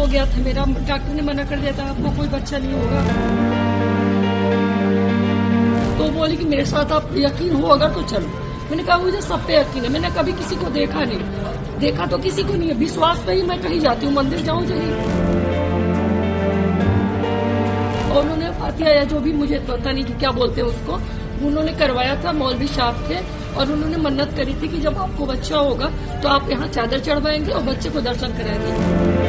हो गया था मेरा, डॉक्टर ने मना कर दिया था आपको कोई बच्चा नहीं होगा। तो बोली कि मेरे साथ आप यकीन हो अगर तो चलो। मैंने कहा मुझे सब पे यकीन है, मैंने कभी किसी को देखा नहीं, देखा तो किसी को नहीं है, विश्वास पे ही मैं कहीं जाती हूँ, मंदिर जाऊँ जहीं। और उन्होंने फातिहा या जो भी, मुझे पता नहीं कि क्या बोलते हैं उसको, उन्होंने करवाया था, मौलवी साहब थे, और उन्होंने मन्नत करी थी कि जब आपको बच्चा होगा तो आप यहाँ चादर चढ़वाएंगे और बच्चे को दर्शन कराएंगे।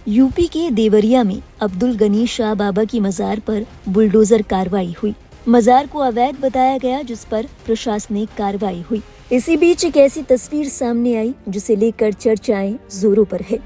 यूपी के देवरिया में अब्दुल गनी शाह बाबा की मजार पर बुलडोजर कार्रवाई हुई। मजार को अवैध बताया गया, जिस पर प्रशासनिक कार्रवाई हुई। इसी बीच एक ऐसी तस्वीर सामने आई जिसे लेकर चर्चाएं जोरों पर है।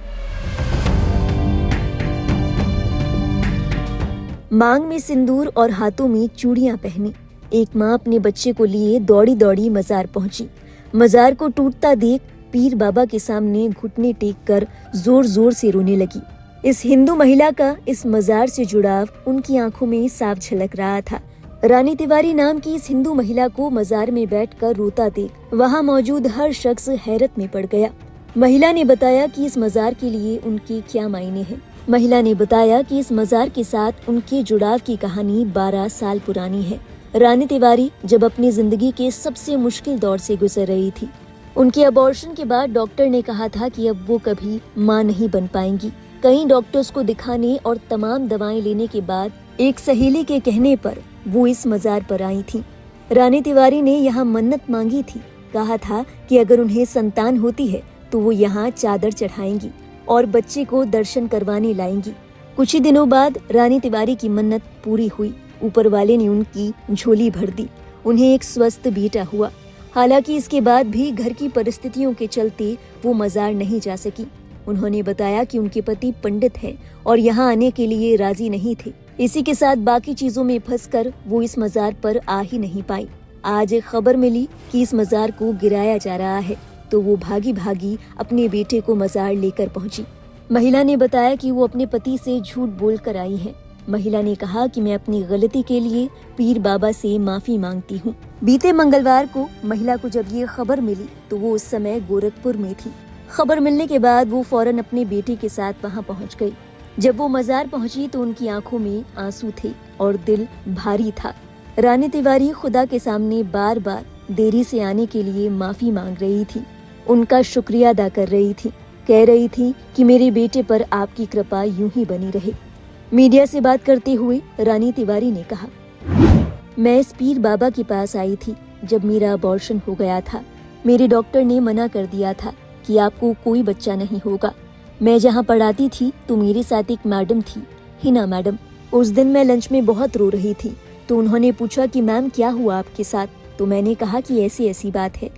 मांग में सिंदूर और हाथों में चूड़ियां पहनी एक मां अपने बच्चे को लिए दौड़ी दौड़ी मजार पहुंची। मजार को टूटता देख पीर बाबा के सामने घुटने टेक कर जोर जोर से रोने लगी। इस हिंदू महिला का इस मजार से जुड़ाव उनकी आंखों में साफ झलक रहा था। रानी तिवारी नाम की इस हिंदू महिला को मजार में बैठकर रोता देख वहां मौजूद हर शख्स हैरत में पड़ गया। महिला ने बताया कि इस मजार के लिए उनके क्या मायने हैं। महिला ने बताया कि इस मजार के साथ उनके जुड़ाव की कहानी 12 साल पुरानी है। रानी तिवारी जब अपनी जिंदगी के सबसे मुश्किल दौर से गुजर रही थी, उनके अबॉर्शन के बाद डॉक्टर ने कहा था कि अब वो कभी मां नहीं बन पाएंगी। कई डॉक्टर्स को दिखाने और तमाम दवाएं लेने के बाद एक सहेली के कहने पर वो इस मजार पर आई थी। रानी तिवारी ने यहाँ मन्नत मांगी थी, कहा था कि अगर उन्हें संतान होती है तो वो यहाँ चादर चढ़ाएंगी और बच्चे को दर्शन करवाने लाएंगी। कुछ ही दिनों बाद रानी तिवारी की मन्नत पूरी हुई। ऊपर वाले ने उनकी झोली भर दी, उन्हें एक स्वस्थ बेटा हुआ। हालांकि इसके बाद भी घर की परिस्थितियों के चलते वो मजार नहीं जा सकी। उन्होंने बताया कि उनके पति पंडित हैं और यहाँ आने के लिए राजी नहीं थे। इसी के साथ बाकी चीजों में फंसकर वो इस मजार पर आ ही नहीं पाई। आज एक खबर मिली कि इस मजार को गिराया जा रहा है, तो वो भागी भागी अपने बेटे को मजार लेकर पहुंची। महिला ने बताया कि वो अपने पति से झूठ बोलकर आई है। महिला ने कहा कि मैं अपनी गलती के लिए पीर बाबा से माफी मांगती हूँ। बीते मंगलवार को महिला को जब ये खबर मिली तो वो उस समय गोरखपुर में थी। खबर मिलने के बाद वो फौरन अपने बेटे के साथ वहाँ पहुँच गई। जब वो मजार पहुंची तो उनकी आंखों में आंसू थे और दिल भारी था। रानी तिवारी खुदा के सामने बार बार देरी से आने के लिए माफी मांग रही थी, उनका शुक्रिया अदा कर रही थी। कह रही थी कि मेरे बेटे पर आपकी कृपा यूं ही बनी रहे। मीडिया से बात करते हुए रानी तिवारी ने कहा, मैं इस पीर बाबा के पास आई थी जब मेरा अबॉर्शन हो गया था। मेरे डॉक्टर ने मना कर दिया था कि आपको कोई बच्चा नहीं होगा। मैं जहाँ पढ़ाती थी तो मेरे साथ एक मैडम थी, हिना मैडम। उस दिन मैं लंच में बहुत रो रही थी, तो उन्होंने पूछा कि मैम क्या हुआ आपके साथ, तो मैंने कहा कि ऐसी ऐसी बात है।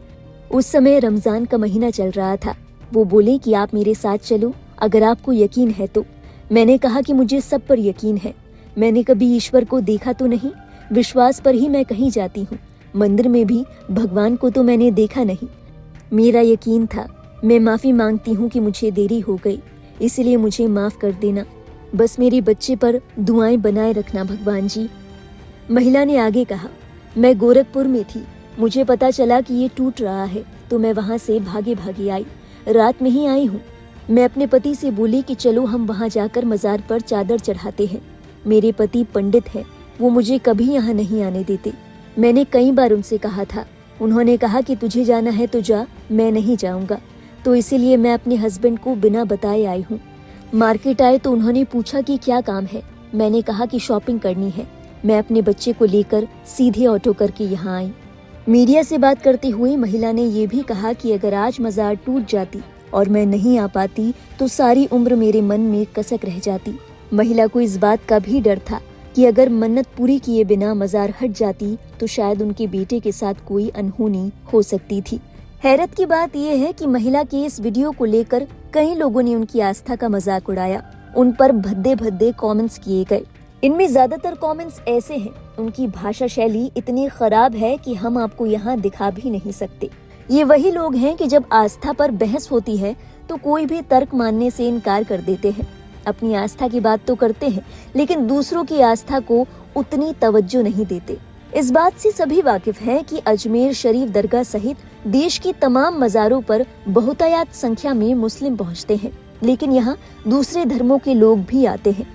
उस समय रमजान का महीना चल रहा था। वो बोले कि आप मेरे साथ चलो अगर आपको यकीन है तो। मैंने कहा कि मुझे सब पर यकीन है, मैंने कभी ईश्वर को देखा तो नहीं, विश्वास पर ही मैं कहीं जाती हूँ। मंदिर में भी भगवान को तो मैंने देखा नहीं। मेरा यकीन था। मैं माफी मांगती हूँ कि मुझे देरी हो गई, इसलिए मुझे माफ कर देना। बस मेरे बच्चे पर दुआएं बनाए रखना भगवान जी। महिला ने आगे कहा, मैं गोरखपुर में थी, मुझे पता चला कि ये टूट रहा है तो मैं वहाँ से भागे भागे आई। रात में ही आई हूँ। मैं अपने पति से बोली कि चलो हम वहाँ जाकर मजार पर चादर चढ़ाते हैं। मेरे पति पंडित हैं, वो मुझे कभी यहाँ नहीं आने देते। मैंने कई बार उनसे कहा था, उन्होंने कहा कि तुझे जाना है तो जा, मैं नहीं जाऊँगा। तो इसीलिए मैं अपने हस्बैंड को बिना बताए आई हूँ। मार्केट आए तो उन्होंने पूछा कि क्या काम है। मैंने कहा कि शॉपिंग करनी है। मैं अपने बच्चे को लेकर सीधे ऑटो करके यहाँ आई। मीडिया से बात करते हुए महिला ने ये भी कहा कि अगर आज मजार टूट जाती और मैं नहीं आ पाती तो सारी उम्र मेरे मन में कसक रह जाती। महिला को इस बात का भी डर था कि अगर मन्नत पूरी किए बिना मजार हट जाती तो शायद उनके बेटे के साथ कोई अनहोनी हो सकती थी। हैरत की बात यह है कि महिला के इस वीडियो को लेकर कई लोगों ने उनकी आस्था का मजाक उड़ाया। उन पर भद्दे भद्दे कमेंट्स किए गए। इनमें ज्यादातर कमेंट्स ऐसे हैं, उनकी भाषा शैली इतनी खराब है कि हम आपको यहाँ दिखा भी नहीं सकते। ये वही लोग हैं कि जब आस्था पर बहस होती है तो कोई भी तर्क मानने से इनकार कर देते हैं। अपनी आस्था की बात तो करते हैं लेकिन दूसरों की आस्था को उतनी तवज्जो नहीं देते। इस बात से सभी वाकिफ हैं कि अजमेर शरीफ दरगाह सहित देश की तमाम मज़ारों पर बहुतायत संख्या में मुस्लिम पहुंचते हैं, लेकिन यहाँ दूसरे धर्मों के लोग भी आते हैं।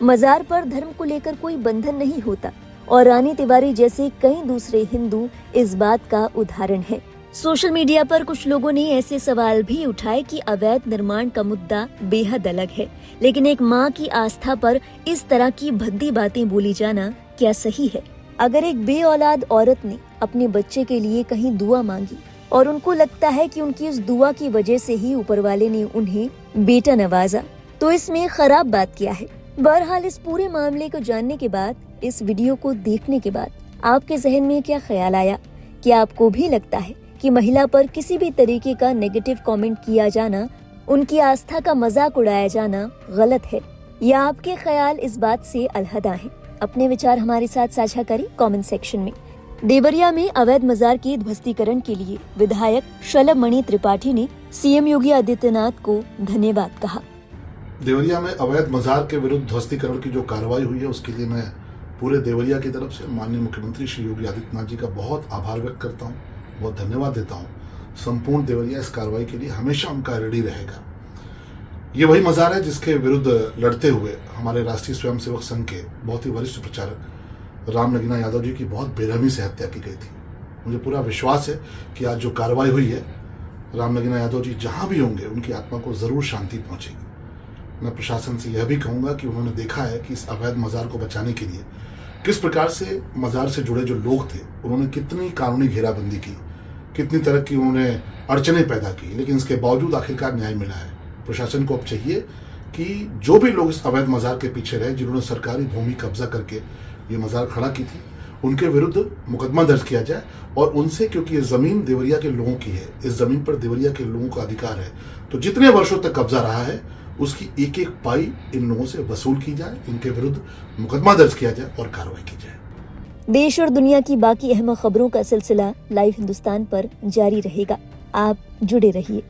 मज़ार पर धर्म को लेकर कोई बंधन नहीं होता और रानी तिवारी जैसे कई दूसरे हिंदू इस बात का उदाहरण है। सोशल मीडिया पर कुछ लोगों ने ऐसे सवाल भी उठाए कि अवैध निर्माण का मुद्दा बेहद अलग है, लेकिन एक माँ की आस्था पर इस तरह की भद्दी बातें बोली जाना क्या सही है? अगर एक बे औलाद औरत ने अपने बच्चे के लिए कहीं दुआ मांगी और उनको लगता है कि उनकी उस दुआ की वजह से ही ऊपर वाले ने उन्हें बेटा नवाजा, तो इसमें खराब बात क्या है? बहरहाल इस पूरे मामले को जानने के बाद, इस वीडियो को देखने के बाद आपके जहन में क्या ख्याल आया? क्या आपको भी लगता है कि महिला पर किसी भी तरीके का नेगेटिव कमेंट किया जाना, उनकी आस्था का मजाक उड़ाया जाना गलत है, या आपके ख्याल इस बात से अलहदा हैं? अपने विचार हमारे साथ साझा करें कमेंट सेक्शन में। देवरिया में अवैध मजार के ध्वस्तीकरण के लिए विधायक शलभ मणि त्रिपाठी ने सीएम योगी आदित्यनाथ को धन्यवाद कहा। देवरिया में अवैध मजार के विरुद्ध ध्वस्तीकरण की जो कार्रवाई हुई है, उसके लिए मैं पूरे देवरिया की तरफ से माननीय मुख्यमंत्री श्री योगी आदित्यनाथ जी का बहुत आभार व्यक्त करता हूँ, बहुत धन्यवाद देता हूँ। संपूर्ण देवरिया इस कार्रवाई के लिए हमेशा उनका रेडी रहेगा। ये वही मजार है जिसके विरुद्ध लड़ते हुए हमारे राष्ट्रीय स्वयंसेवक संघ के बहुत ही वरिष्ठ प्रचारक राम नगीना यादव जी की बहुत बेरहमी से हत्या की गई थी। मुझे पूरा विश्वास है कि आज जो कार्रवाई हुई है, राम नगीना यादव जी जहां भी होंगे उनकी आत्मा को जरूर शांति पहुंचेगी। मैं प्रशासन से यह भी कहूंगा कि उन्होंने देखा है कि इस अवैध मजार को बचाने के लिए किस प्रकार से मजार से जुड़े जो लोग थे उन्होंने कितनी कानूनी घेराबंदी की, कितनी तरह की उन्होंने अड़चने पैदा की, लेकिन इसके बावजूद आखिरकार न्याय मिला है। प्रशासन को अब चाहिए कि जो भी लोग इस अवैध मजार के पीछे रहे, जिन्होंने सरकारी भूमि कब्जा करके ये मजार खड़ा की थी, उनके विरुद्ध मुकदमा दर्ज किया जाए और उनसे, क्योंकि ये जमीन देवरिया के लोगों की है, इस जमीन पर देवरिया के लोगों का अधिकार है, तो जितने वर्षों तक कब्जा रहा है उसकी एक एक पाई इन लोगों से वसूल की जाए, इनके विरुद्ध मुकदमा दर्ज किया जाए और कार्रवाई की जाए। देश और दुनिया की बाकी अहम खबरों का सिलसिला लाइव हिंदुस्तान पर जारी रहेगा। आप जुड़े रहिए।